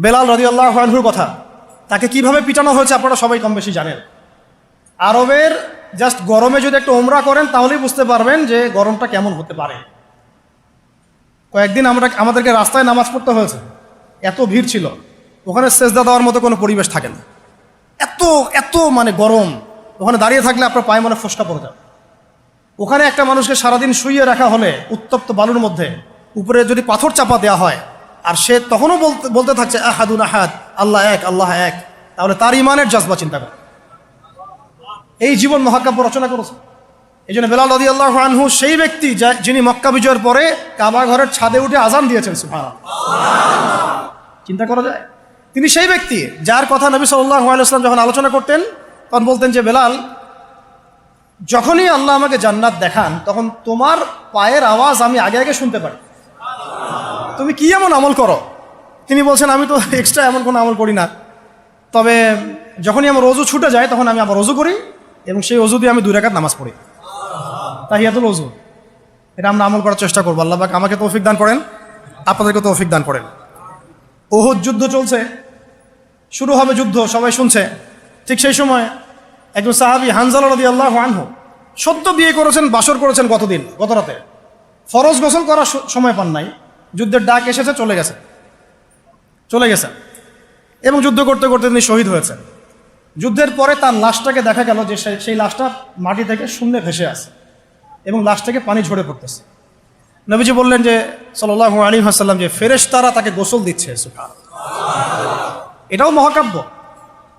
বেলাল রাদিয়াল্লাহু আনহুর কথা, তাকে কিভাবে পিটানো হয়েছে আপনারা সবাই কম বেশি জানেন। আরবের জাস্ট গরমে যদি একটু ওমরা করেন তাহলেই বুঝতে পারবেন যে গরমটা কেমন হতে পারে। কয়েকদিন আমাদেরকে রাস্তায় নামাজ পড়তে হয়েছে, এত ভিড় ছিল, ওখানে সেজদা দেওয়ার মতো কোনো পরিবেশ থাকে না, এত এত মানে গরম। ওখানে দাঁড়িয়ে থাকলে আপনার পায়ে মনে ফোসকা পড়ে যাবে। ওখানে একটা মানুষকে সারাদিন শুইয়ে রাখা হলে উত্তপ্ত বালুর মধ্যে, উপরে যদি পাথর চাপা দেওয়া হয়, আর সে তখনও বলতে থাকছে আহাদুন আহাদ, আল্লাহ এক, আল্লাহ এক, তাহলে তার ইমানের জজবা চিন্তা করে। এই জীবন মহাকাব্য রচনা করেছে। এই জন্য বেলাল রাদিয়াল্লাহু আনহু সেই ব্যক্তি যিনি মক্কা বিজয়ের পরে কাবা ঘরের ছাদে উঠে আজান দিয়েছেন। সুবহানাল্লাহ, চিন্তা করা যায়। তিনি সেই ব্যক্তি যার কথা নবী সাল্লাল্লাহু আলাইহি ওয়াসাল্লাম যখন আলোচনা করতেন তখন বলতেন যে বেলাল, যখনই আল্লাহ আমাকে জান্নাত দেখান তখন তোমার পায়ের আওয়াজ আমি আগে আগে শুনতে পারি। তুমি কি এমন আমল করো? তিনি বলছেন, আমি তো এক্সট্রা এমন কোনো আমল করি না, তবে যখনই আমার অজু ছুটে যায় তখন আমি আবার অজু করি এবং সেই অজু দিয়ে আমি 2 রাকাত নামাজ পড়ি, তাহিয়াতুল অজু। এটা আমরা আমল করার চেষ্টা করবো। আল্লাহ পাক আমাকে তৌফিক দান করেন, আপনাদেরকে তৌফিক দান করেন। উহুদ যুদ্ধ চলছে, শুরু হবে যুদ্ধ, সবাই শুনছে। ঠিক সেই সময় একজন সাহাবী হানজালা রাদিয়াল্লাহু আনহু সদ্য বিয়ে করেছেন, বাসর করেছেন গত রাতে, ফরজ গোসল করার সময় পান নাই, যুদ্ধের ডাক এসেছে, চলে গেছে এবং যুদ্ধ করতে করতে তিনি শহীদ হয়েছেন। যুদ্ধের পরে তার লাশটাকে দেখা গেল যে সেই লাশটা মাটি থেকে শূন্যে ভেসে আছে এবং লাশ থেকে পানি ঝরে পড়তেছে। নবীজি বললেন যে সাল্লাল্লাহু আলাইহি ওয়াসাল্লাম যে ফেরেশতারা তাকে গোসল দিচ্ছে। এটাও মহাকাব্য,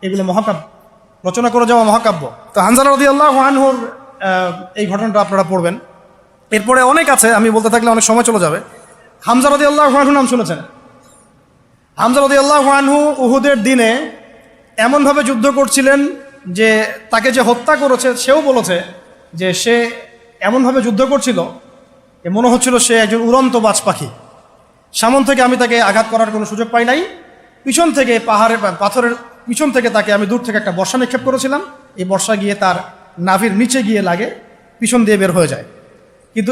এগুলো মহাকাব্য, রচনা করে যাওয়া মহাকাব্য। তো হানজালা রাদিয়াল্লাহু আনহুর এই ঘটনাটা আপনারা পড়বেন। এরপরে অনেক আছে, আমি বলতে থাকলে অনেক সময় চলে যাবে। হামজা রাদিয়াল্লাহু আনহু নাম শুনেছেন? হামজা রাদিয়াল্লাহু আনহু উহুদের দিনে এমনভাবে যুদ্ধ করছিলেন যে তাকে যে হত্যা করেছে সেও বলেছে যে সে এমনভাবে যুদ্ধ করছিল যে মনে হচ্ছিল সে একজন উড়ন্ত বাজ পাখি। সামন থেকে আমি তাকে আঘাত করার কোনো সুযোগ পাই নাই, পিছন থেকে পাথরের পিছন থেকে তাকে আমি দূর থেকে একটা বর্ষা নিক্ষেপ করেছিলাম, এই বর্ষা গিয়ে তার নাভির নিচে গিয়ে লাগে, পিছন দিয়ে বের হয়ে যায়। কিন্তু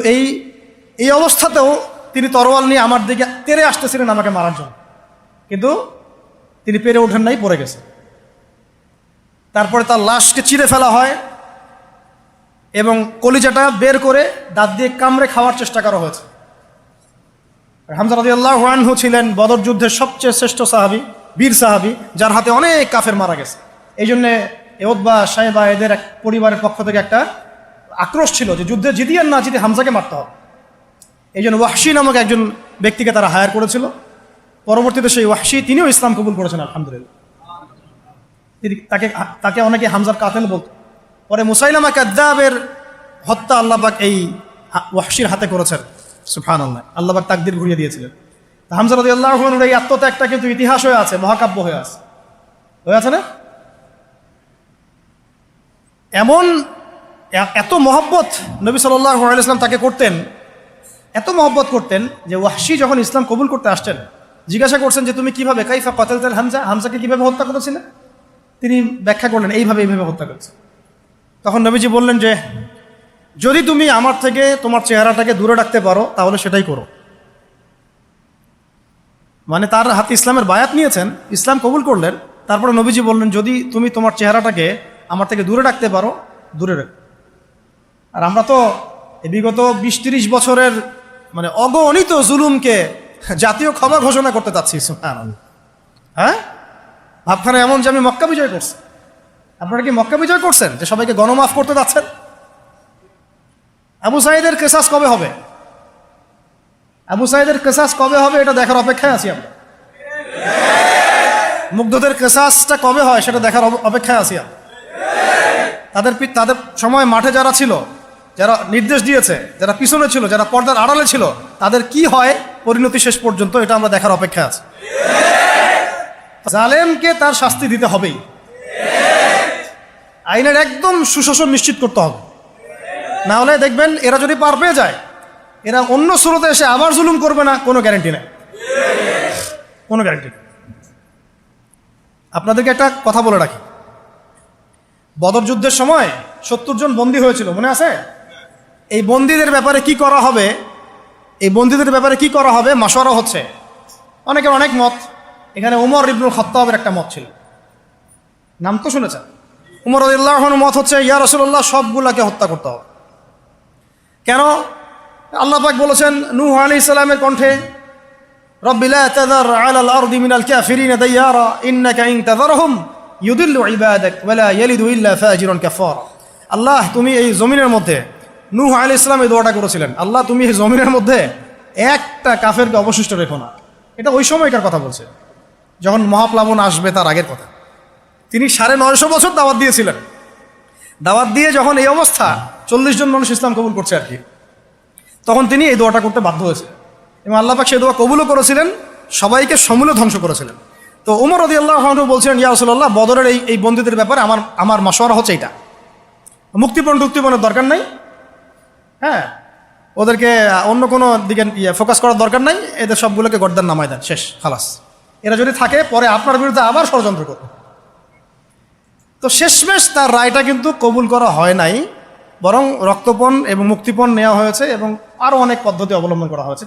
এই অবস্থাতেও তিনি তরোয়াল নিয়ে আমার দিকে তেড়ে আসতেছিলেন আমাকে মারার জন্য, কিন্তু তিনি পেরে ওঠেন নাই, পড়ে গেছে। তারপরে তার লাশকে চিরে ফেলা হয় এবং কলিজাটা বের করে দাঁত দিয়ে কামড়ে খাওয়ার চেষ্টা করা হয়েছে। হামজা রাদিয়াল্লাহু আনহু ছিলেন বদর যুদ্ধের সবচেয়ে শ্রেষ্ঠ সাহাবী, বীর সাহাবী, যার হাতে অনেক কাফের মারা গেছে। এই জন্যে উতবা, শাইবা এদের এক পরিবারের পক্ষ থেকে একটা আক্রোশ ছিল যে যুদ্ধে জিতি আর না জিতে হামজাকে মারতে হবে। এই জন্য ওয়াহশী নামক একজন ব্যক্তিকে তারা হায়ার করেছিল। পরবর্তীতে সেই ওয়াহশী তিনিও ইসলাম কবুল করেছেন, আলহামদুলিল্লাহ। তাকে অনেকে হামজার কাতেল বলত। পরে মুসাইলামা কাযযাবের হত্যা আল্লাহ পাক এই ওয়াহশীর হাতে করেছেন। সুবহানাল্লাহ, আল্লাহ পাক তাকদীর ঘুরিয়ে দিয়েছিলেন। হামজা রাদিয়াল্লাহু আনহুর এই আত্মত্যাগটা কিন্তু ইতিহাস হয়ে আছে, মহাকাব্য হয়ে আছে না? এমন এত মহব্বত নবী সাল্লাল্লাহু আলাইহি ওয়াসাল্লাম তাকে করতেন, এত মহব্বত করতেন যে ওয়াহশী যখন ইসলাম কবুল করতে আসছেন জিজ্ঞাসা করছেন যে তুমি কিভাবে, কাইফা কতালতাল হামজা, হামজাকে কিভাবে হত্যা করেছিলেন? তিনি ব্যাখ্যা করলেন এইভাবে হত্যা করেছে। তখন নবীজি বললেন যে যদি তুমি আমার থেকে তোমার চেহারাটাকে দূরে রাখতে পারো তাহলে সেটাই করো। মানে তার হাতে ইসলামের বায়াত নিয়েছেন, ইসলাম কবুল করলেন, তারপরে নবীজি বললেন যদি তুমি তোমার চেহারাটাকে আমার থেকে দূরে রাখতে পারো, দূরে রাখো। আর আমরা তো বিগত 20-30 বছরের মানে অগণিত জুলুমকে জাতীয় ক্ষমা ঘোষণা করতে চাচ্ছি। হ্যাঁ, ভাবখানা এমন যে আমি মক্কা বিজয় করছি। আপনারা কি মক্কা বিজয় করছেন যে সবাইকে গণমাফ করতে যাচ্ছেন? আবু সাঈদের কেসাস কবে হবে? আবু সাঈদের কেসাস কবে হবে এটা দেখার অপেক্ষায় আছি আমরা। মুগ্ধদের কেসাসটা কবে হয় সেটা দেখার অপেক্ষায় আছি আমরা। তাদের সময় মাঠে যারা ছিল, যারা নির্দেশ দিয়েছে, যারা পিছনে ছিল, যারা পর্দার আড়ালে ছিল, তাদের কি হয় পরিণতি শেষ পর্যন্ত, এটা আমরা দেখার অপেক্ষায় আছি। জালেমকে তার শাস্তি দিতে হবেই, আইনের একদম সুশাসন নিশ্চিত করতে হবে। না হলে দেখবেন এরা যদি পার পেয়ে যায়, এরা অন্য স্রোতে এসে আবার জুলুম করবে না, কোনো গ্যারান্টি নেই, কোনো গ্যারান্টি নেই। আপনাদেরকে একটা কথা বলে রাখি, বদর যুদ্ধের সময় 70 জন বন্দী হয়েছিল, মনে আছে? এই বন্দীদের ব্যাপারে কি করা হবে মাশওয়ারা হচ্ছে। অনেকের অনেক মত, এখানে উমর ইবনুল খাত্তাবের একটা মত ছিল, নাম তো শুনেছেন। উমর রাদিয়াল্লাহু আনহুর মত হচ্ছে, ইয়া রাসূলুল্লাহ, সবগুলাকে হত্যা করতে হবে। কেন? আল্লাহ পাক বলেছেন নূহ আলাইহিস সালামের কণ্ঠে, রব্বি লা তাযার আলাল আরদি মিনাল কাফিরিনা দাইয়ারা ইন্নাকা ইন তাযারহুম ইউদিল্লু ইবাদাক ওয়া লা ইয়ালিদু ইল্লা ফাজিরুন কাফারা। আল্লাহ, তুমি এই জমিনের মধ্যে, নূহ আলাইহিস সালাম এই দোয়াটা করেছিলেন, আল্লাহ তুমি এই জমিনের মধ্যে একটা কাফেরকে অবশিষ্ট রেখো না। এটা ওই সময়কার কথা বলছে, যখন মহাপ্লাবন আসবে তার আগের কথা। তিনি 950 বছর দাওয়াত দিয়েছিলেন। দাওয়াত দিয়ে যখন এই অবস্থা, 40 জন মানুষ ইসলাম কবুল করছে আর কি, তখন তিনি এই দোয়াটা করতে বাধ্য হয়েছে এবং আল্লাহ পাক সেই দোয়া কবুলও করেছিলেন, সবাইকে সমূলে ধ্বংস করেছিলেন। তো উমর রাদিয়াল্লাহু আনহু বলছিলেন, ইয়া রাসূলুল্লাহ, বদরের এই বন্দীদের ব্যাপারে আমার মাশওয়ারা হচ্ছে এটা, মুক্তিপণের দরকার নাই। হ্যাঁ, ওদেরকে অন্য কোনো দিকে ফোকাস করার দরকার নাই, এদের সবগুলোকে গর্দান নামায় দেন, শেষ, খালাস। এরা যদি থাকে পরে আপনার বিরুদ্ধে আবার ষড়যন্ত্র করবে। তো শেষমেশ তার রায়টা কিন্তু কবুল করা হয় নাই, বরং রক্তপণ এবং মুক্তিপণ নেওয়া হয়েছে এবং আরও অনেক পদ্ধতি অবলম্বন করা হয়েছে।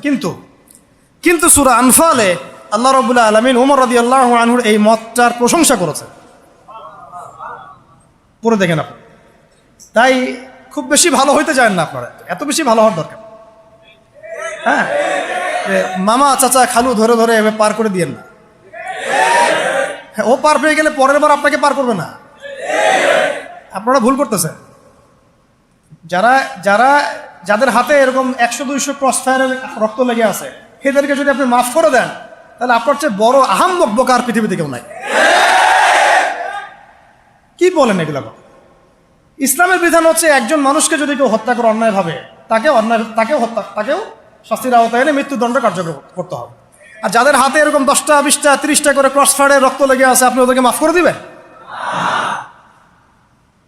কিন্তু সূরা আনফালে আল্লাহ রাব্বুল আলামিন উমর রাদিয়াল্লাহু আনহুর এই মতটার প্রশংসা করেছে, পড়ে দেখেন আপনি। তাই খুব বেশি ভালো হইতে চান না আপনারা, এত বেশি ভালো হওয়ার দরকার। হ্যাঁ, মামা চাচা খালু ধরে ধরে এভাবে পার করে দিয়েন না। ও পার পেয়ে গেলে পরের বার আপনাকে পার করবে না। আপনারা ভুল করতেছেন। যাদের হাতে এরকম 100-200 ক্রস ফায়ারের রক্ত লেগে আছে, এদেরকে যদি আপনি মাফ করে দেন, তাহলে আপনার চেয়ে বড় আহাম্মক বোকার পৃথিবীতে কেউ নাই। কি বলেন এগুলো? ইসলামের বিধান হচ্ছে একজন মানুষকে যদি কেউ হত্যা করে অন্যায়ভাবে, তাকেও শাস্তির আওতায় এনে মৃত্যুদণ্ড কার্যকর করতে হবে। আর যাদের হাতে এরকম 10টা 20টা 30টা করে ক্রস ফায়ারের রক্ত লেগে আছে, আপনি ওদেরকে মাফ করে দিবেন?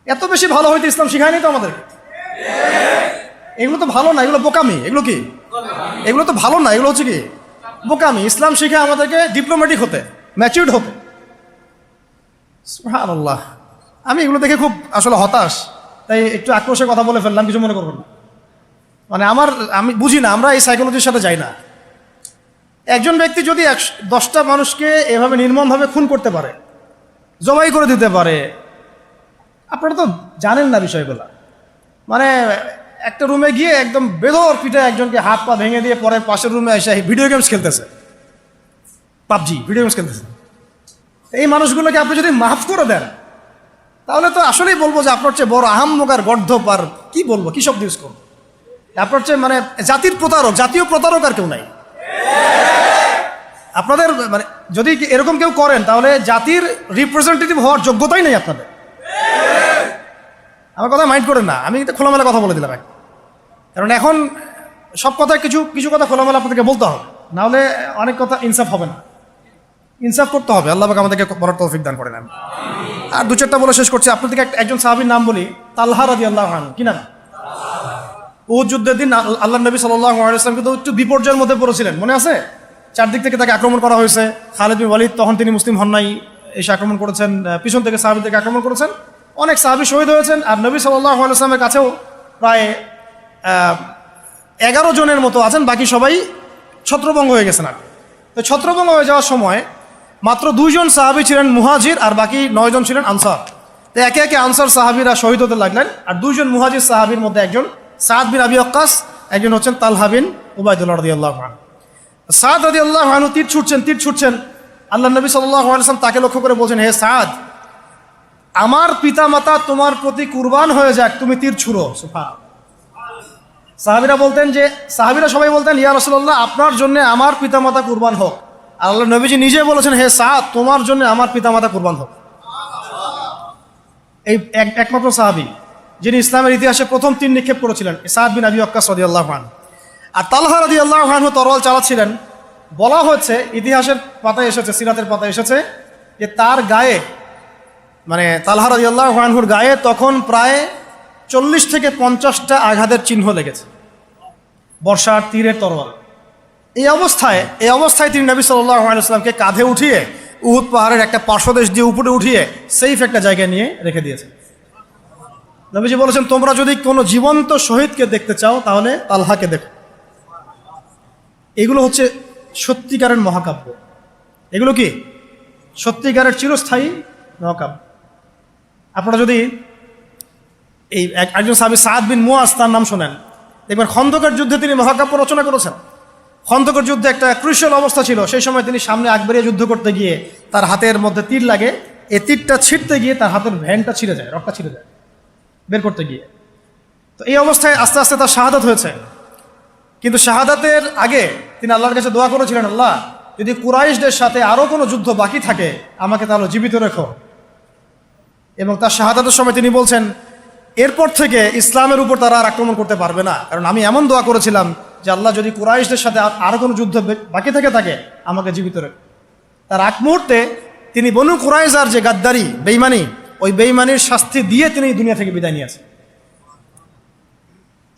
এত বেশি ভালো হইতে ইসলাম শিখায়নি তো আমাদেরকে। এগুলো তো ভালো না, এগুলো বোকামি। এগুলো কি? এগুলো তো ভালো না, এগুলো হচ্ছে কি বোকামি। ইসলাম শিখায় আমাদেরকে ডিপ্লোম্যাটিক হতে, ম্যাচিউরড হতে। সুবহানাল্লাহ, আমি এগুলো দেখে খুব আসলে হতাশ, তাই একটু আক্রোশের কথা বলে ফেললাম, কিছু মনে করবেন না। মানে আমি বুঝি না, আমরা এই সাইকোলজির সাথে যাই না। একজন ব্যক্তি যদি 10টা মানুষকে এভাবে নির্মমভাবে খুন করতে পারে, জবাই করে দিতে পারে, আপনারা তো জানেন না বিষয়গুলো। মানে একটা রুমে গিয়ে একদম বেদর পিঠে একজনকে হাত পা ভেঙে দিয়ে পরে পাশের রুমে এসে ভিডিও গেমস খেলতেছে, পাবজি ভিডিও গেমস খেলতেছে। এই মানুষগুলোকে আপনি যদি মাফ করে দেন, তাহলে তো আসলেই বলবো যে আপনার চেয়ে বড় আহাম্মক আর গর্ধপ আর কি বলবো, কি শব্দ ইউজ করবো, আপনার চেয়ে মানে জাতীয় প্রতারক আর কেউ নাই। আপনাদের মানে যদি এরকম কেউ করেন, তাহলে জাতির রিপ্রেজেন্টেটিভ হওয়ার যোগ্যতাই নেই আপনাদের। আমার কথা মাইন্ড করেন না, আমি খোলামেলা কথা বলে দিলাম। কারণ এখন সব কথা কিছু কথা খোলামেলা আপনাদেরকে বলতে হবে, নাহলে অনেক কথা ইনসাফ হবে না। ইনসাফ করতে হবে। আল্লাহ পাক আমাদেরকে বলার তৌফিক দান করেন। আর 2-4টা বলে শেষ করছি। আপনাদেরকে একজন সাহাবীর নাম বলি, তালহা রাদিয়াল্লাহু আনহু। কি নাম? উহুদ যুদ্ধের দিন আল্লাহ নবী সাল্লাল্লাহু আলাইহি ওয়াসাল্লাম কিন্তু একটু বিপর্যয়ের মধ্যে পড়েছিলেন, মনে আছে? চারদিক থেকে তাকে আক্রমণ করা হয়েছে। খালিদ বিন ওয়ালিদ তখন তিনি মুসলিম হন নাই, এসে আক্রমণ করেছেন, পিছন থেকে সাহাবীদেরকে আক্রমণ করেছেন, অনেক সাহাবী শহীদ হয়েছেন। আর নবী সাল্লাল্লাহু আলাইহি ওয়াসাল্লামের কাছেও প্রায় 11 জনের মতো আছেন, বাকি সবাই ছত্রভঙ্গ হয়ে গেছেন। আর তো ছত্রভঙ্গ হয়ে যাওয়ার সময় মাত্র 2 জন সাহাবী ছিলেন মুহাজির, আর বাকি 9 জন ছিলেন আনসার। তো একে একে আনসার সাহাবীরা শহীদ হতে লাগলেন। আর 2 জন মুহাজির সাহাবীর মধ্যে একজন সাদ বিন আবি ওয়াক্কাস, একজন হচ্ছেন তালহা বিন উবাইদুল্লাহ রাদিয়াল্লাহু আনহু। সাদ রাদিয়াল্লাহু আনহু তীর ছুটছেন। আল্লাহ নবী সাল্লাল্লাহু আলাইহি ওয়াসাল্লাম তাকে লক্ষ্য করে বলছেন, হে সাদ, আমার পিতামাতা তোমার প্রতি কুরবান হয়ে যাক, তুমি তীর ছুঁড়ো। সুবহানাল্লাহ। সাহাবীরা সবাই বলতেন, ইয়া রাসূলুল্লাহ, আপনার জন্য আমার পিতামাতা কুরবান হোক। আর আল্লাহ নবীজি নিজে বলেছেন, হে সাদ, তোমার জন্য আমার পিতামাতা কুরবান হোক। এই একমাত্র সাহাবী যিনি ইসলামের ইতিহাসে প্রথম তীর নিক্ষেপ করেছিলেন, সাদ বিন আবি ওয়াক্কাস রাদিয়াল্লাহু আনহু। আর তালহা রাদিয়াল্লাহু আনহু তরোয়াল চালাচ্ছিলেন। বলা হচ্ছে, ইতিহাসের পাতায় এসেছে, সিরাতের পাতায় এসেছে যে তার গায়ে, মানে তালহা রাদিয়াল্লাহু আনহুর গায়ে তখন প্রায় 40 থেকে 50টা আঘাতের চিহ্ন লেগেছে, বর্ষার তীরের তরোয়াল। এই অবস্থায় তিনি নবী সাল্লাল্লাহু আলাইহি ওয়াসাল্লামকে কাঁধে উঠিয়ে উহুদ পাহাড়ের একটা পার্শ্বদেশ দিয়ে উপরে উঠিয়ে সেফ একটা জায়গায় নিয়ে রেখে দিয়েছেন। নবীজি বলেছেন, তোমরা যদি কোনো জীবন্ত শহীদকে দেখতে চাও, তাহলে তালহাকে দেখো। এগুলো হচ্ছে সত্যিকারের মহাকাব্য, এগুলো কি সত্যিকারের চিরস্থায়ী মহাকাব্য। আপনারা যদি এই একজন সাহাবী সাদ বিন মুয়াজ তার নাম শোনেন, দেখবেন খন্দকের যুদ্ধে তিনি মহাকাব্য রচনা করেছেন। খন্দকের যুদ্ধে একটা ক্রুশিয়াল অবস্থা ছিল, সেই সময় তিনি সামনে আগ বাড়িয়ে যুদ্ধ করতে গিয়ে তার হাতের মধ্যে তীর লাগে, এই তীরটা ছিঁড়তে গিয়ে তার হাতের ভ্যানটা ছিঁড়ে যায়, রক্তটা ছিঁড়ে যায় বের করতে গিয়ে। তো এই অবস্থায় আস্তে আস্তে তার শাহাদাত হয়েছে। কিন্তু শাহাদাতের আগে তিনি আল্লাহর কাছে দোয়া করেছিলেন, আল্লাহ যদি কুরাইশদের সাথে আরও কোনো যুদ্ধ বাকি থাকে আমাকে তাহলে জীবিত রেখো। এবং তার শাহাদাতের সময় তিনি বলছেন, এরপর থেকে ইসলামের উপর তারা আর আক্রমণ করতে পারবে না, কারণ আমি এমন দোয়া করেছিলাম যে আল্লাহ যদি কুরাইশদের সাথে আরও কোনো যুদ্ধ বাকি থাকে আমাকে জীবিত রেখো। তার আগ মুহূর্তে তিনি বনু কুরাইজার যে গাদ্দারি বেইমানি, ওই বেইমানির শাস্তি দিয়ে তিনি দুনিয়া থেকে বিদায় নিয়েছেন।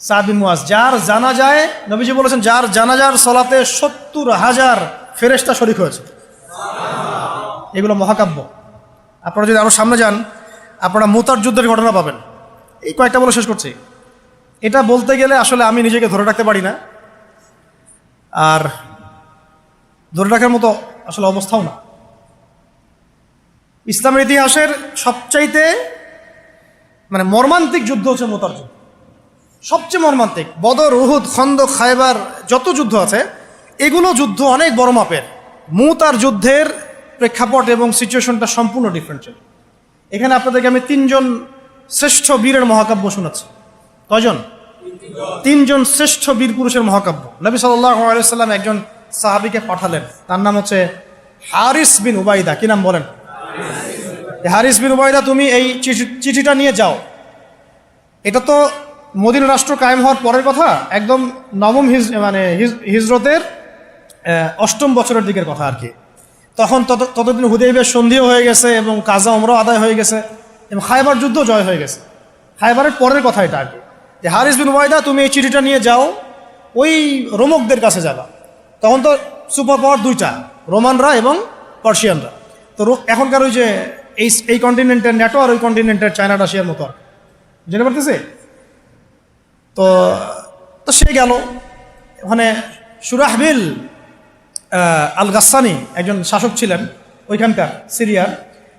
সাদ বিন মুয়াজ, যার জানাজায় নবীজি বলেছেন যার জানাজার সলাতে 70,000 ফেরেশতা শরীক হয়েছে। এগুলো মহাকাব্য। আপনারা যদি আরো সামনে যান আপনারা মুতার যুদ্ধের ঘটনা পাবেন। এই কয়েকটা বলে শেষ করছি। এটা বলতে গেলে আসলে আমি নিজেকে ধরে রাখতে পারি না, আর ধরে রাখার মতো আসলে অবস্থাও না। ইসলামের ইতিহাসের সবচাইতে মর্মান্তিক যুদ্ধ হচ্ছে মুতার যুদ্ধ, সবচেয়ে মর্মান্তিক। বদর, উহুদ, খন্দক, খায়বার যত যুদ্ধ আছে এগুলো যুদ্ধ অনেক বড় মাপের। মুতার যুদ্ধের প্রেক্ষাপট এবং সিচুয়েশনটা সম্পূর্ণ ডিফারেন্ট ছিল। এখানে আপনাদেরকে আমি 3 জন শ্রেষ্ঠ বীরের মহাকাব্য শোনাচ্ছি। কয়জন? 3 জন শ্রেষ্ঠ বীর পুরুষের মহাকাব্য। নবী সাল্লাল্লাহু আলাইহি ওয়াসাল্লাম একজন সাহাবীকে পাঠালেন, তার নাম হচ্ছে হারিস বিন উবাইদা। কি নাম বলেন? হারিস বিন উবাইদা, তুমি এই চিঠিটা নিয়ে যাও। এটা তো মদিনা রাষ্ট্র কায়েম হওয়ার পরের কথা, একদম নবম হিজরতের 8ম বছরের দিকের কথা আর কি। তখন ততদিন হুদাইবিয়ার সন্ধিও হয়ে গেছে এবং কাজা ওমরাও আদায় হয়ে গেছে এবং খায়বার যুদ্ধ জয় হয়ে গেছে। খায়বারের পরের কথা এটা আর কি, যে হারিস বিন উবাইদা তুমি এই চিঠিটা নিয়ে যাও, ওই রোমকদের কাছে যাবা। তখন তো সুপার পাওয়ার 2টা, রোমানরা এবং পার্সিয়ানরা। তো এখনকার ওই যে এই কন্টিনেন্টের ন্যাটো আর ওই কন্টিনেন্টের চায়না রাশিয়ার মতো আর জেনে পারতেছে। তো সে গেল ওখানে। সুরাহবিল আল গাসানি একজন শাসক ছিলেন ওইখানকার সিরিয়ার।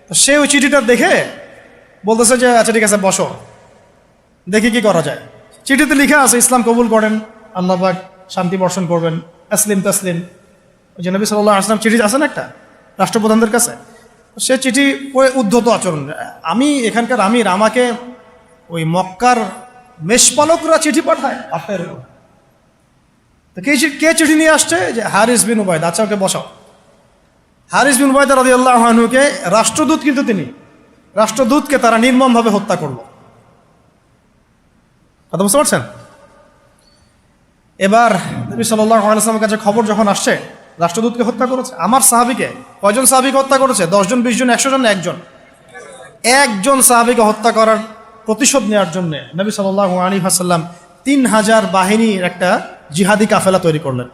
তো সে ওই চিঠিটা দেখে বলতেছে যে আচ্ছা ঠিক আছে বসো, দেখি কি করা যায়। চিঠিতে লিখে আছে ইসলাম কবুল করেন, আল্লাহ পাক শান্তি বর্ষণ করবেন, আসলিম তাসলিম। ওই যে নবী সাল্লাল্লাহু আলাইহি ওয়াসাল্লাম চিঠি আছে না একটা রাষ্ট্রপ্রধানদের কাছে, সে চিঠি উদ্ধত আচরণ। আমি এখানকার আমির, আমাকে ওই মক্কার মেষপালকরা চিঠি পাঠায় আপনার। তো কে চিঠি নিয়ে আসছে? যে হারিস বিন উবাইদা। আচ্ছা ওকে বসাও। হারিস বিন উবাইদা রাদিয়াল্লাহু আনহুকে রাষ্ট্রদূত, কিন্তু তিনি রাষ্ট্রদূতকে তারা নির্মমভাবে হত্যা করলো। কথা বুঝতে পারছেন? এবার নবী সাল্লাল্লাহু আলাইহি ওয়াসাল্লামের কাছে খবর যখন আসছে রাষ্ট্রদূতকে হত্যা করেছে, আমার সাহাবীকে, কয়জন সাহাবীকে হত্যা করেছে? 10 জন, 20 জন, 100 জন? একজন সাহাবীকে হত্যা করার প্রতিশোধ নেওয়ার জন্য নবী সাল্লাল্লাহু আলাইহি ওয়াসাল্লাম 3000 বাহিনীর একটা জিহাদি কাফেলা তৈরি করলেন।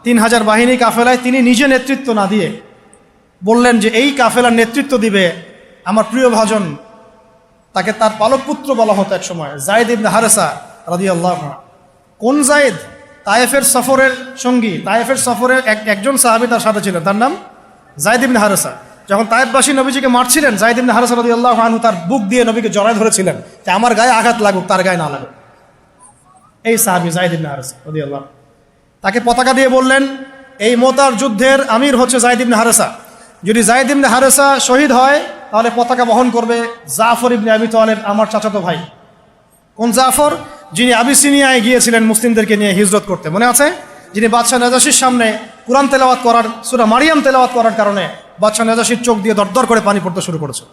3000 বাহিনী কাফেলায় তিনি নিজে নেতৃত্ব না দিয়ে বললেন যে এই কাফেলার নেতৃত্ব দিবে আমার প্রিয় ভাজন, তাকে তার পালক পুত্র বলা হতো এক সময়, যায়েদ ইবনে হারেসা রাদিয়াল্লাহু আনহু। কোন যায়েদ? তায়েফের সফরের সঙ্গী, তায়েফের সফরের একজন সাহাবী তার সাথে ছিলেন, তার নাম যায়েদ ইবনে হারেসা। যখন তায়েফবাসী নবীজিকে মারছিলেন, যায়েদ ইবনে হারেসা রাদিয়াল্লাহু আনহু তার বুক দিয়ে নবীকে জড়ায় ধরেছিলেন যে আমার গায়ে আঘাত লাগুক, তার গায়ে না লাগুক। এই সাহাবী যায়েদ ইবনে হারেসা রাদিয়াল্লাহু, তাকে পতাকা দিয়ে বললেন এই মুতার যুদ্ধের আমির হচ্ছে যায়েদ ইবনে হারেসা। যদি যায়েদ ইবনে হারেসা শহীদ হয় তাহলে পতাকা বহন করবে জাফর ইবনে আবি তালেব, আমার চাচাতো ভাই। কোন জাফর? যিনি আবিসিনিয়ায় গিয়েছিলেন মুসলিমদেরকে নিয়ে হিজরত করতে, মনে আছে? যিনি বাদশাহ নাজাশির সামনে কুরআন তেলাওয়াত করার, সূরা মারিয়াম তেলাওয়াত করার কারণে বাদশাহ নাজাশির চোখ দিয়ে দরদর করে পানি পড়তে শুরু করেছে।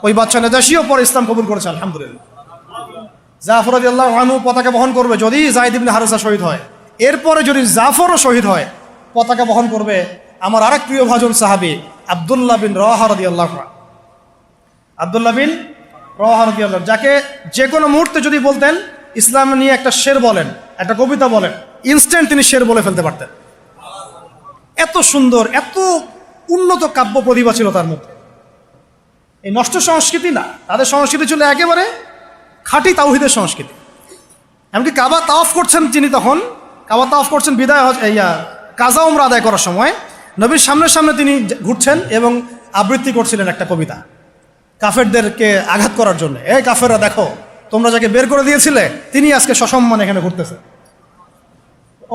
ওই বাদশাহ নাজাশিও পরে ইসলাম কবুল করেছে, আলহামদুলিল্লাহ। জাফর রাদিয়াল্লাহু আনহু পতাকা বহন করবে যদি যায়েদ ইবনে হারেসা শহীদ হয়। এরপরে যদি জাফরও শহীদ হয় পতাকা বহন করবে আমার আরেক প্রিয় ভাজন সাহাবী আব্দুল্লাহ বিন রওয়াহা রাদিয়াল্লাহু আনহু। আব্দুল্লাহ বিন রওয়াহা রাদিয়াল্লাহু, যাকে যে কোনো মুহূর্তে যদি বলতেন ইসলাম নিয়ে একটা শের বলেন, একটা কবিতা বলেন, ইনস্ট্যান্ট তিনি শের বলে ফেলতে পারতেন। এত সুন্দর, এত উন্নত কাব্য প্রতিভা ছিল তার মধ্যে। এই নষ্ট সংস্কৃতি না, তাদের সংস্কৃতি ছিল একেবারে খাঁটি তাওহীদের সংস্কৃতি। এমনকি কাবা তাওয়াফ করছেন তিনি, তখন কাবা তাওয়াফ করছেন বিদায় কাজা উমরা আদায় করার সময় নবীর সামনে সামনে তিনি ঘুরছেন এবং আবৃত্তি করছিলেন একটা কবিতা কাফেরদেরকে আঘাত করার জন্য। এই কাফেররা দেখো, তোমরা যাকে বের করে দিয়েছিলে তিনি আজকে সসম্মানে এখানে ঘুরতেছে।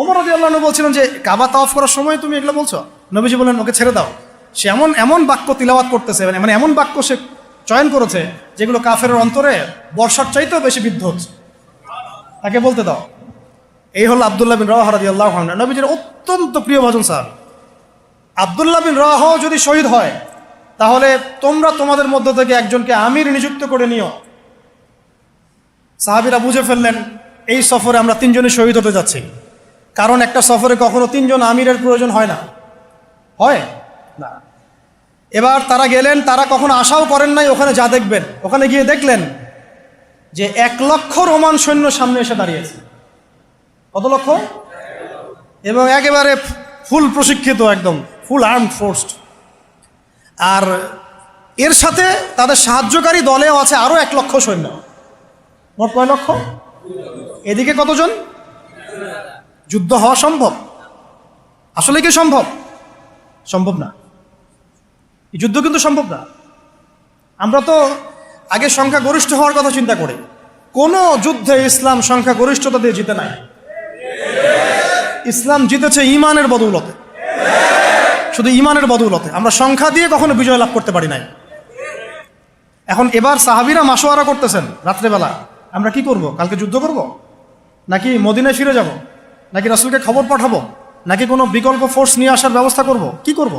ওমর রাদিয়াল্লাহু আনহু বলছিলেন যে কাবা তাওয়াফ করার সময় তুমি এগুলো বলছো? নবীজি বললেন ওকে ছেড়ে দাও, সে এমন এমন বাক্য তিলাওয়াত করতেছে, মানে এমন বাক্য সে চয়ন করেছে যেগুলো কাফেরের অন্তরে বর্ষার চাইতেও বেশি বিদ্ধ হচ্ছে, তাকে বলতে দাও। এই হলো আব্দুল্লাহ বিন রাওয়াহা রাদিয়াল্লাহু আনহু, নবীজির অত্যন্ত প্রিয় ভাজন সাহাবী। আব্দুল্লাহ বিন রাওয়াহা যদি শহীদ হয় তাহলে তোমরা তোমাদের মধ্য থেকে একজনকে আমির নিযুক্ত করে নিও। সাহাবীরা বুঝে ফেললেন এই সফরে আমরা তিনজনই শহীদ হতে যাচ্ছি, কারণ একটা সফরে কখনো তিনজন আমিরের প্রয়োজন হয় না, হয় না। এবার তারা গেলেন, তারা কখনো আশাও করেন নাই ওখানে যা দেখবেন। ওখানে গিয়ে দেখলেন যে 1,00,000 রোমান সৈন্য সামনে এসে দাঁড়িয়েছে। কত লক্ষ? এবং একেবারে ফুল প্রশিক্ষিত, একদম ফুল আর্মড ফোর্স। আর এর সাথে তাদের সাহায্যকারী দলেও আছে আরো 1,00,000 সৈন্য। মোট কয় লক্ষ? এদিকে কতজন? যুদ্ধ হওয়া সম্ভব? আসলে কি সম্ভব? সম্ভব না। এই যুদ্ধ কিন্তু সম্ভব না। আমরা তো আগে সংখ্যা গরিষ্ঠ হওয়ার কথা চিন্তা করি। কোন যুদ্ধে ইসলাম সংখ্যা গরিষ্ঠতা দিয়ে জিতে নাই। ইসলাম জিতেছে ঈমানের বদৌলতে, শুধু ঈমানের বদৌলতে। আমরা সংখ্যা দিয়ে কখনো বিজয় লাভ করতে পারি নাই। এখন এবার সাহাবীরা মাশওয়ারা করতেছেন রাত্রেবেলা, আমরা কি করব? কালকে যুদ্ধ করব, নাকি মদিনায় ফিরে যাব, নাকি রাসূলকে খবর পাঠাবো, নাকি কোনো বিকল্প ফোর্স নিয়ে আসার ব্যবস্থা করব, কি করব?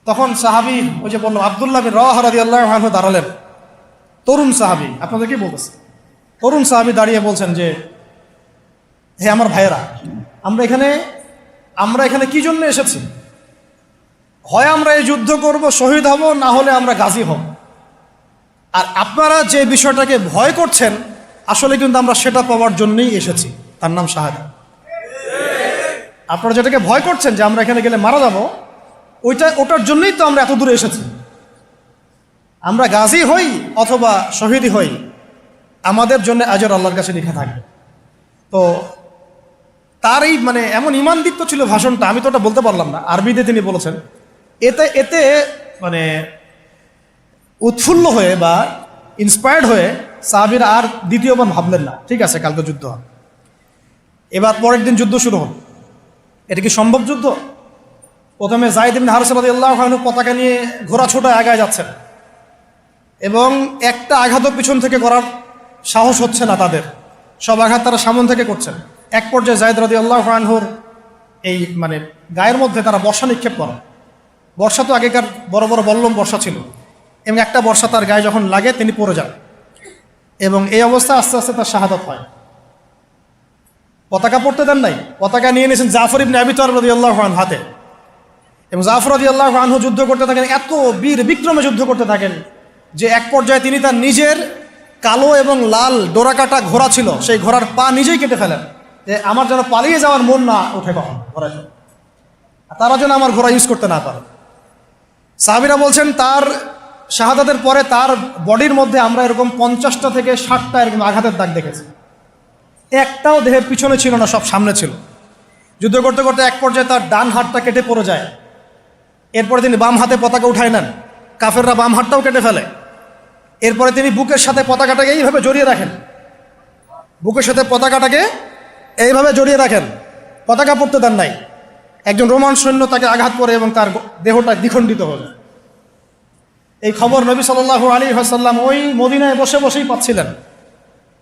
তখন সাহাবী, ওই যে বললাম আব্দুল্লাহ বিন রাওয়াহা রাদিয়াল্লাহু আনহু দাঁড়ালেন। তরুণ সাহাবী, আপনাদের কি বলতেছে? তরুণ সাহাবী দাঁড়িয়ে বলছেন যে হে আমার ভাইয়েরা, আমরা এখানে কি জন্য এসেছি? হয় আমরা এই যুদ্ধ করব, শহীদ হব, না হলে আমরা গাজী হব। আর আপনারা যে বিষয়টাকে ভয় করছেন আসলে কিন্তু আমরা সেটা পাওয়ার জন্যই এসেছি, তার নাম শাহাদাত। আপনারা যেটাকে ভয় করছেন যে আমরা এখানে গেলে মারা যাব, ওটার জন্যই তো আমরা এত দূরে এসেছি। আমরা গাজী হই অথবা শহীদই হই, আমাদের জন্য আজর আল্লাহর কাছে লেখা থাকবে। তো তার এই মানে এমন ঈমানদীপ্ত ছিল ভাষণটা, আমি তো ওটা বলতে পারলাম না, আরবিতে তিনি বলেছেন। এতে মানে উৎফুল্ল হয়ে বা ইন্সপায়ার্ড হয়ে সাহাবীরা আর দ্বিতীয়বার ভাবলেন না, ঠিক আছে কালকে যুদ্ধ হবে। এবার পরের দিন যুদ্ধ শুরু হল। এটা কি সম্ভব যুদ্ধ? প্রথমে যায়েদ ইবনে হারেসা রাদিয়াল্লাহু আনহু পতাকা নিয়ে ঘোড়া ছোটায় আগায় যাচ্ছেন এবং একটা আঘাতও পিছন থেকে করার সাহস হচ্ছে না তাদের, সব আঘাত তারা সামন থেকে করছেন। এক পর্যায়ে যায়েদ রাদিয়াল্লাহু আনহুর এই মানে গায়ের মধ্যে তারা বর্ষা নিক্ষেপ করে। বর্ষা তো আগেকার বড় বড় বল্লম বর্ষা ছিল, এবং একটা বর্ষা তার গায়ে যখন লাগে তিনি পড়ে যান, এবং এই অবস্থায় আস্তে আস্তে তার শাহাদাত হয়। পতাকা পড়তে দেন নাই, পতাকা নিয়ে নিয়েছেন জাফর ইবনে আবি তালিব রাদিয়াল্লাহু আনহু হাতে, এবং জাফর রাদিয়াল্লাহু আনহু যুদ্ধ করতে থাকেন, এত বীর বিক্রমে যুদ্ধ করতে থাকেন যে এক পর্যায়ে তিনি তার নিজের কালো এবং লাল ডোরাকাটা ঘোড়া ছিল, সেই ঘোড়ার পা নিজেই কেটে ফেলেন, যে আমার যেন পালিয়ে যাওয়ার মন না ওঠে কখন ঘোড়ায়, তারা যেন আমার ঘোড়া ইউজ করতে না পারে। সাহাবীরা বলছেন তার শাহাদাতের পরে তার বডির মধ্যে আমরা এরকম 50টা থেকে 60টা এরকম আঘাতের দাগ দেখেছি। একটাও দেহের পিছনে ছিল না, সব সামনে ছিল। যুদ্ধ করতে করতে এক পর্যায়ে তার ডান হাতটা কেটে পড়ে যায়। এরপরে তিনি বাম হাতে পতাকা উঠায় নেন, কাফেররা বাম হাতটাও কেটে ফেলে। এরপরে তিনি বুকের সাথে পতাকাটাকে এইভাবে জড়িয়ে রাখেন, বুকের সাথে পতাকাটাকে এইভাবে জড়িয়ে রাখেন, পতাকা পড়তে দেন নাই। একজন রোমান সৈন্য তাকে আঘাত করে এবং তার দেহটা দ্বিখণ্ডিত হল। এই খবর নবী সাল্লাল্লাহু আলাইহি ওয়াসাল্লাম ওই মদিনায় বসে বসেই পাচ্ছিলেন।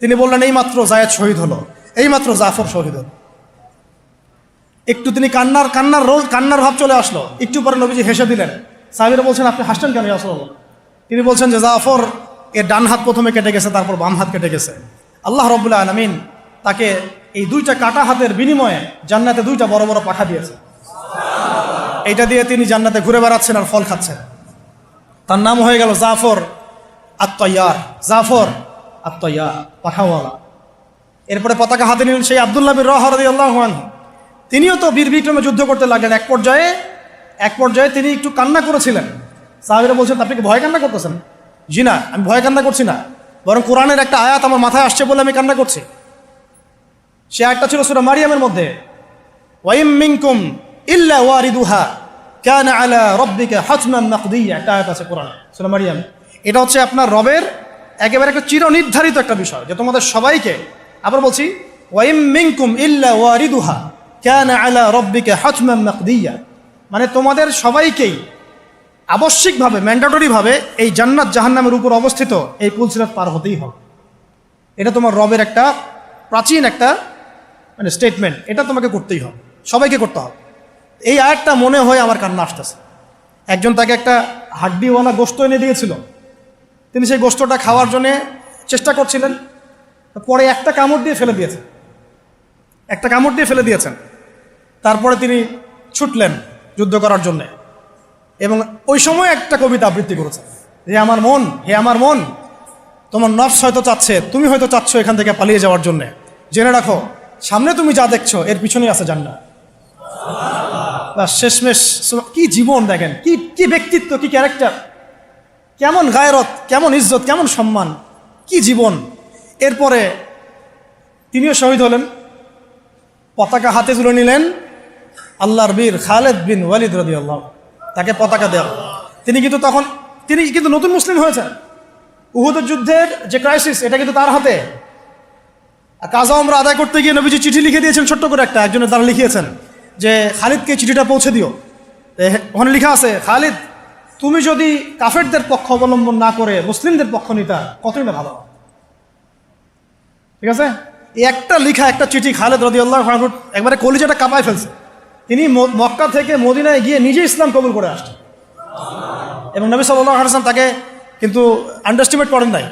তিনি বললেন এইমাত্র যায়েদ শহীদ হলো, এইমাত্র জাফর শহীদ হলো। একটু তিনি কান্নার ভাব চলে আসলো। একটু পরে নবীজি হেসে দিলেন। সাহাবীরা বলছেন আপনি হাসছেন কেন ইয়া রাসূলুল্লাহ? তিনি বলছেন যে জাফর এর ডান হাত প্রথমে কেটে গেছে, তারপর বাম হাত কেটে গেছে। আল্লাহ রাব্বুল আলামিন তাকে এই দুইটা কাটা হাতের বিনিময়ে জান্নাতে দুইটা বড় বড় পাখা দিয়েছে। এইটা দিয়ে তিনি জান্নাতে ঘুরে বেড়াচ্ছেন আর ফল খাচ্ছেন। তার নাম হয়ে গেল জাফর আত-তাইয়ার, জাফর আত-তাইয়ার, পাখাওয়ালা। এরপরে পতাকা হাতে নিলেন সেই আব্দুল্লাহ বিন রাওয়াহা রাদিয়াল্লাহু আনহু। তিনিও তো বীর বিক্রমে যুদ্ধ করতে লাগলেন। এক পর্যায়ে তিনি একটু কান্না করেছিলেন। সাহাবীরা বলছেন আপনি কি ভয় কান্না করতেছেন? জি না, আমি ভয় কান্না করছি না, বরং কোরআনের একটা আয়াত আমার মাথায় আসছে বলে আমি কান্না করছি। সে আয়াতটা ছিল সূরা মারিয়ামের মধ্যে, ওয়া ইম মিনকুম ইল্লা ওয়ারিদুহা কানা আলা রাব্বিকা হাতমান মাকদিয়া, একটা আয়াত আছে কোরআনে সূরা মারইয়াম। এটা হচ্ছে আপনার রবের একেবারে একটা চিরনির্ধারিত একটা বিষয় যে তোমাদের সবাইকে, আবার বলছি, ওয়া ইম মিনকুম ইল্লা ওয়ারিদুহা কানা আলা রাব্বিকা হাতমান মাকদিয়া, মানে তোমাদের সবাইকেই আবশ্যিকভাবে, ম্যান্ডেটরিভাবে এই জান্নাত জাহান্নামের উপর অবস্থিত এই পুলসিরাত পার হতেই হবে। এটা তোমার রবের একটা প্রাচীন একটা মানে স্টেটমেন্ট, এটা তোমাকে করতেই হবে, সবাইকে করতে হবে। এই আয়াতটা মনে হয়ে আমার কান্না আসতেছে। একজন তাকে একটা হাড্ডিওয়ালা গোশত এনে দিয়েছিল, তিনি সেই গোশতটা খাওয়ার জন্যে চেষ্টা করছিলেন, পরে একটা কামড় দিয়ে ফেলে দিয়েছেন। তারপরে তিনি ছুটলেন যুদ্ধ করার জন্যে, এবং ওই সময় একটা কবিতা আবৃত্তি করেছেন, হে আমার মন, তোমার নফস হয়তো চাচ্ছে, তুমি হয়তো চাচ্ছ এখান থেকে পালিয়ে যাওয়ার জন্যে, জেনে রাখো সামনে তুমি যা দেখছো এর পিছনেই আছে জান্নাত। শেষমেশ কি জীবন দেখেন, কি ব্যক্তিত্ব, কি ক্যারেক্টার, কেমন গায়রত, কেমন ইজ্জত, কেমন সম্মান, কি জীবন। এরপরে তিনিও শহীদ হলেন, পতাকা হাতে তুলে নিলেন আল্লাহর বীর খালেদ বিন ওয়ালিদ রাদিয়াল্লাহু, তাকে পতাকা দেওয়া। তিনি কিন্তু নতুন মুসলিম হয়েছেন। উহুদের যুদ্ধের যে ক্রাইসিস, এটা কিন্তু তার হাতে। কাজা ওমরা আদায় করতে গিয়ে নবীজি চিঠি লিখে দিয়েছেন, ছোট্ট করে একজনের দ্বারা লিখিয়েছেন যে খালিদকে চিঠিটা পৌঁছে দিও। ওখানে লেখা আছে, খালিদ তুমি যদি কাফেরদের পক্ষ অবলম্বন না করে মুসলিমদের পক্ষ নিতা কতই না ভালো। ঠিক আছে, এই একটা লেখা, একটা চিঠি খালিদ রাদিয়াল্লাহু আনহু একবারে কলিজাটা কাঁপায় ফেলছে। তিনি মক্কা থেকে মদিনায় গিয়ে নিজে ইসলাম কবুল করে আসছেন, এবং নবী সাল্লাল্লাহু আলাইহি ওয়াসাল্লাম তাকে কিন্তু আন্ডারস্টিমেট করেন নাই।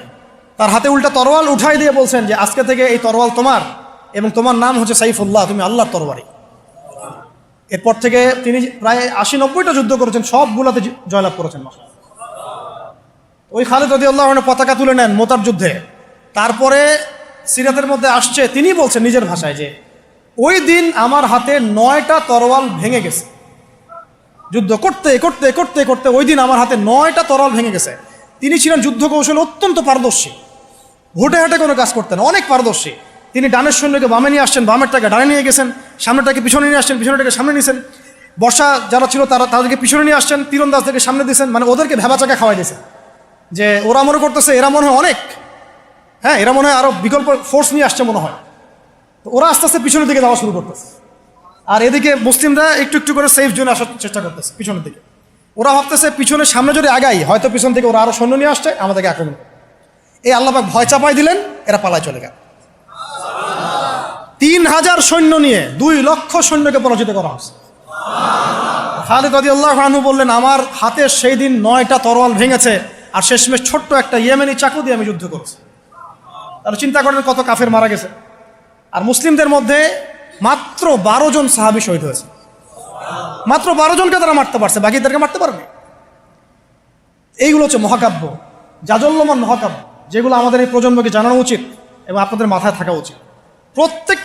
তার হাতে উল্টা তরোয়াল উঠাই দিয়ে বলছেন যে আজকে থেকে এই তরোয়াল তোমার, এবং তোমার নাম হচ্ছে সাইফুল্লাহ, তুমি আল্লাহর তরবারি। এরপর থেকে তিনি প্রায় 80-90টা যুদ্ধ করেছেন, সবগুলোতে জয়লাভ করেছেন। ওই খালিদ রাদিয়াল্লাহু আনহু পতাকা তুলে নেন মোতার যুদ্ধে। তারপরে সিরাতের মধ্যে আসছে, তিনি বলছেন নিজের ভাষায় যে ওই দিন আমার হাতে 9টা তরোয়াল ভেঙে গেছে। যুদ্ধ করতে করতে করতে করতে ওই দিন আমার হাতে 9টা তরোয়াল ভেঙে গেছে। তিনি ছিলেন যুদ্ধ কৌশলে অত্যন্ত পারদর্শী, হুটে হাটে কোনো কাজ করতেন, অনেক পারদর্শী। তিনি ডানের সৈন্যকে বামে নিয়ে আসছেন, বামেরটাকে ডানে নিয়ে গেছেন, সামনেটাকে পিছনে নিয়ে আসছেন, পিছনেটাকে সামনে নিয়েছেন। বর্ষা যারা ছিল তাদেরকে পিছনে নিয়ে আসছেন, তীরন্দাজদেরকে সামনে দিয়েছেন, মানে ওদেরকে ভেবাচাকা খাওয়াই দিয়েছেন যে ওরা মনে করতেছে এরা মনে হয় অনেক, হ্যাঁ এরা মনে হয় আরো বিকল্প ফোর্স নিয়ে আসছে মনে হয়। তো ওরা আস্তে আস্তে পিছনের দিকে যাওয়া শুরু করতেছে, আর এদিকে মুসলিমরা একটু একটু করে সেফ জোনে আসার চেষ্টা করতেছে পিছনের দিকে। ওরা ভাবতেছে পিছনের সামনে যদি আগাই হয়তো পিছন থেকে ওরা আরো সৈন্য নিয়ে আসছে, আমাদেরকে আক্রমণ করে। এই আল্লাহ পাক ভয় চাপাই দিলেন, এরা পালায় চলে গেল। 3000 সৈন্য নিয়ে 2 লক্ষ সৈন্যকে পরাজিত করা হয়েছে। খালিদ রাদিয়াল্লাহু আনহু বললেন আমার হাতে সেই দিন 9টা তরোয়াল ভেঙেছে, আর শেষমেশ ছোট্ট একটা ইয়েমেনি চাকু দিয়ে আমি যুদ্ধ করেছি। তাহলে চিন্তা করেন কত কাফের মারা গেছে। আর মুসলিমদের মধ্যে মাত্র 12 জন সাহাবী শহীদ হয়েছে, মাত্র 12 জনকে তারা মারতে পারছে, বাকিদেরকে মারতে পারবে। এইগুলো হচ্ছে মহাকাব্য, জাজল্যমান মহাকাব্য, যেগুলো আমাদের এই প্রজন্মকে জানানো উচিত এবং আপনাদের মাথায় থাকা উচিত। প্রত্যেক